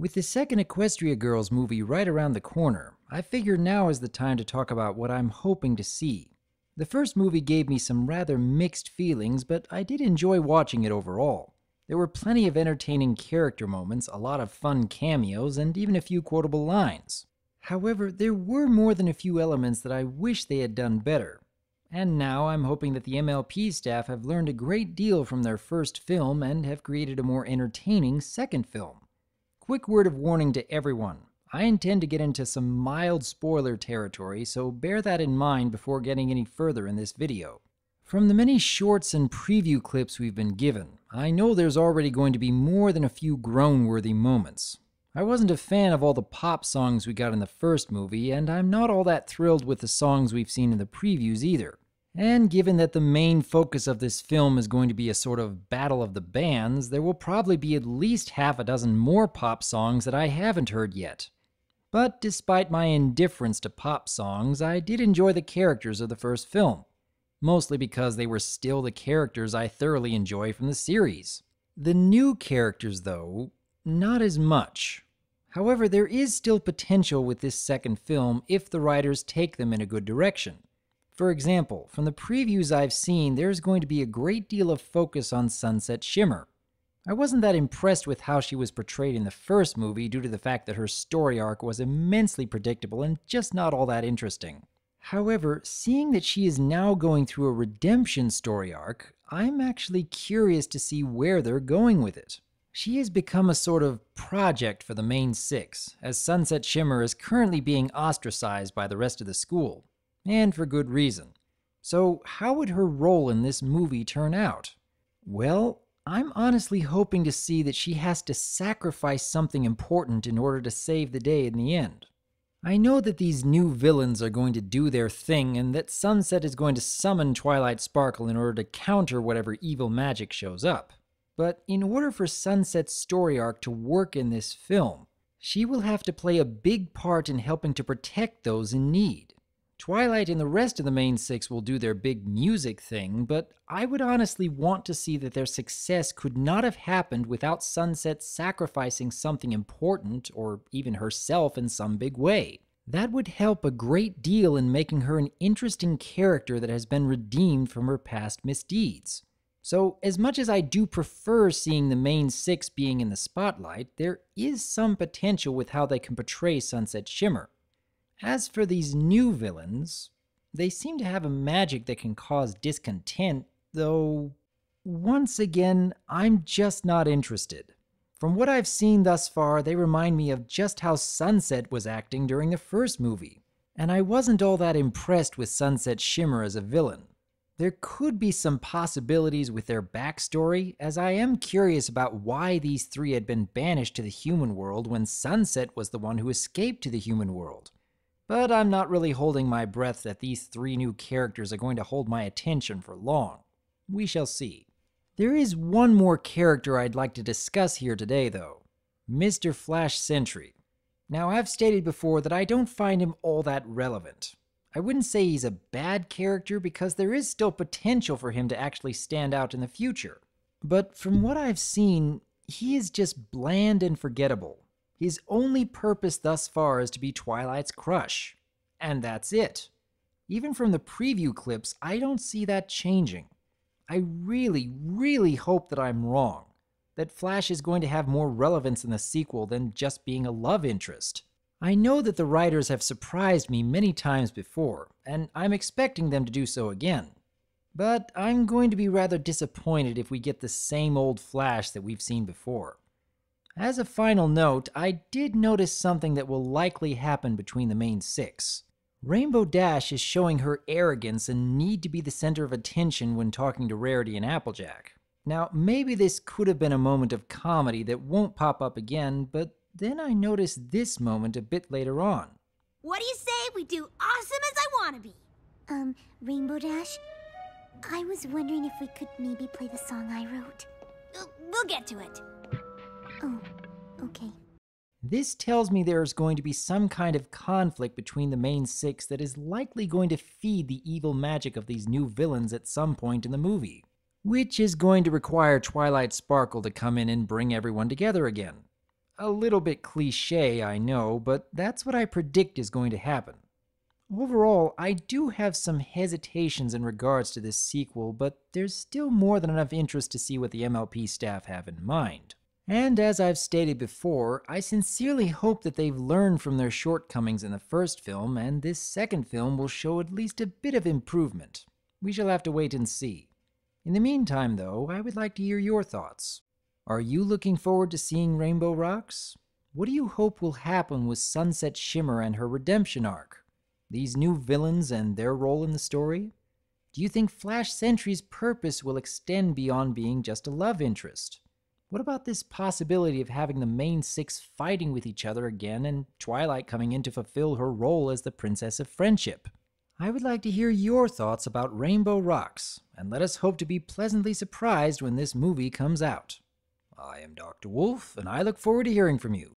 With the second Equestria Girls movie right around the corner, I figure now is the time to talk about what I'm hoping to see. The first movie gave me some rather mixed feelings, but I did enjoy watching it overall. There were plenty of entertaining character moments, a lot of fun cameos, and even a few quotable lines. However, there were more than a few elements that I wish they had done better. And now I'm hoping that the MLP staff have learned a great deal from their first film and have created a more entertaining second film. Quick word of warning to everyone. I intend to get into some mild spoiler territory, so bear that in mind before getting any further in this video. From the many shorts and preview clips we've been given, I know there's already going to be more than a few groan-worthy moments. I wasn't a fan of all the pop songs we got in the first movie, and I'm not all that thrilled with the songs we've seen in the previews either. And given that the main focus of this film is going to be a sort of battle of the bands, there will probably be at least half a dozen more pop songs that I haven't heard yet. But despite my indifference to pop songs, I did enjoy the characters of the first film, mostly because they were still the characters I thoroughly enjoy from the series. The new characters, though, not as much. However, there is still potential with this second film if the writers take them in a good direction. For example, from the previews I've seen, there's going to be a great deal of focus on Sunset Shimmer. I wasn't that impressed with how she was portrayed in the first movie due to the fact that her story arc was immensely predictable and just not all that interesting. However, seeing that she is now going through a redemption story arc, I'm actually curious to see where they're going with it. She has become a sort of project for the main six, as Sunset Shimmer is currently being ostracized by the rest of the school. And for good reason. So how would her role in this movie turn out? Well, I'm honestly hoping to see that she has to sacrifice something important in order to save the day in the end. I know that these new villains are going to do their thing and that Sunset is going to summon Twilight Sparkle in order to counter whatever evil magic shows up. But in order for Sunset's story arc to work in this film, she will have to play a big part in helping to protect those in need. Twilight and the rest of the main six will do their big music thing, but I would honestly want to see that their success could not have happened without Sunset sacrificing something important, or even herself in some big way. That would help a great deal in making her an interesting character that has been redeemed from her past misdeeds. So, as much as I do prefer seeing the main six being in the spotlight, there is some potential with how they can portray Sunset Shimmer. As for these new villains, they seem to have a magic that can cause discontent, though once again, I'm just not interested. From what I've seen thus far, they remind me of just how Sunset was acting during the first movie, and I wasn't all that impressed with Sunset Shimmer as a villain. There could be some possibilities with their backstory, as I am curious about why these three had been banished to the human world when Sunset was the one who escaped to the human world. But I'm not really holding my breath that these three new characters are going to hold my attention for long. We shall see. There is one more character I'd like to discuss here today, though. Mr. Flash Sentry. Now, I've stated before that I don't find him all that relevant. I wouldn't say he's a bad character because there is still potential for him to actually stand out in the future. But from what I've seen, he is just bland and forgettable. His only purpose thus far is to be Twilight's crush. And that's it. Even from the preview clips, I don't see that changing. I really hope that I'm wrong. That Flash is going to have more relevance in the sequel than just being a love interest. I know that the writers have surprised me many times before, and I'm expecting them to do so again. But I'm going to be rather disappointed if we get the same old Flash that we've seen before. As a final note, I did notice something that will likely happen between the main six. Rainbow Dash is showing her arrogance and need to be the center of attention when talking to Rarity and Applejack. Now, maybe this could have been a moment of comedy that won't pop up again, but then I noticed this moment a bit later on. What do you say we do awesome as I want to be? Rainbow Dash? I was wondering if we could maybe play the song I wrote. We'll get to it. Oh, okay. This tells me there's going to be some kind of conflict between the main six that is likely going to feed the evil magic of these new villains at some point in the movie, which is going to require Twilight Sparkle to come in and bring everyone together again. A little bit cliche, I know, but that's what I predict is going to happen. Overall, I do have some hesitations in regards to this sequel, but there's still more than enough interest to see what the MLP staff have in mind. And as I've stated before, I sincerely hope that they've learned from their shortcomings in the first film, and this second film will show at least a bit of improvement. We shall have to wait and see. In the meantime, though, I would like to hear your thoughts. Are you looking forward to seeing Rainbow Rocks? What do you hope will happen with Sunset Shimmer and her redemption arc? These new villains and their role in the story? Do you think Flash Sentry's purpose will extend beyond being just a love interest? What about this possibility of having the main six fighting with each other again and Twilight coming in to fulfill her role as the Princess of Friendship? I would like to hear your thoughts about Rainbow Rocks, and let us hope to be pleasantly surprised when this movie comes out. I am Dr. Wolf, and I look forward to hearing from you.